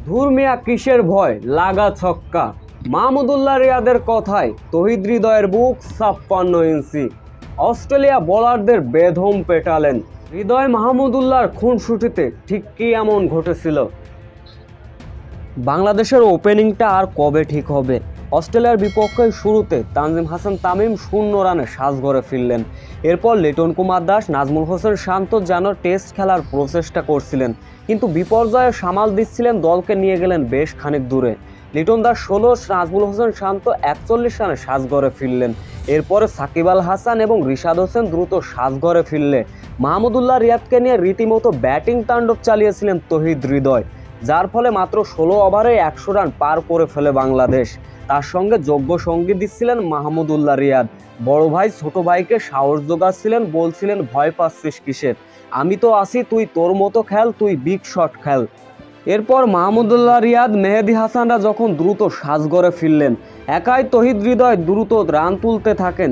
ধুর মিয়া কিসের ভয়, লাগা ছক্কা। মাহমুদুল্লাহ রিয়াদের কথায় তহিদ হৃদয়ের বুক 56 ইঞ্চি। অস্ট্রেলিয়া বোলারদের বেধম পেটালেন। হৃদয় মাহমুদুল্লাহর খুনসুটিতে ঠিক কি এমন ঘটেছিল? বাংলাদেশের ওপেনিংটা আর কবে ঠিক হবে? অস্ট্রেলিয়ার বিপক্ষে শুরুতে তানজিম হাসান তামিম 0 রানে সাজঘরে ফিরলেন। এরপর লিটন কুমার দাস, নাজমুল হোসেন শান্ত যেন টেস্ট খেলার প্রচেষ্টা করছিলেন, কিন্তু বিপর্যয়ে সামাল দিচ্ছিলেন, দলকে নিয়ে গেলেন বেশ খানিক দূরে। লিটন দাস 16, নাজমুল হোসেন শান্ত 41 রানে সাজঘরে ফিরলেন। এরপরে সাকিব আল হাসান এবং রিশাদ হোসেন দ্রুত সাজঘরে ফিরলে মাহমুদুল্লাহ রিয়াদকে নিয়ে রীতিমতো ব্যাটিং তাণ্ডব চালিয়েছিলেন তহিদ হৃদয়, যার ফলে মাত্র 16 ওভারে 100 রান পার করে ফেলে বাংলাদেশ। তার সঙ্গে যোগ্য সঙ্গী দিচ্ছিলেন মাহমুদুল্লাহ রিয়াদ। বড় ভাই ছোট ভাইকে সাহস যোগাচ্ছিলেন, বলছিলেন ভয় পাচ্ছিস কিসের, আমি তো আছি, তুই তোর মতো খেল, তুই বিগ শট খেল। এরপর মাহমুদুল্লাহ রিয়াদ, মেহেদী হাসানরা যখন দ্রুত সাজঘরে ফিরলেন, একাই তহিদ হৃদয় দ্রুত রান তুলতে থাকেন।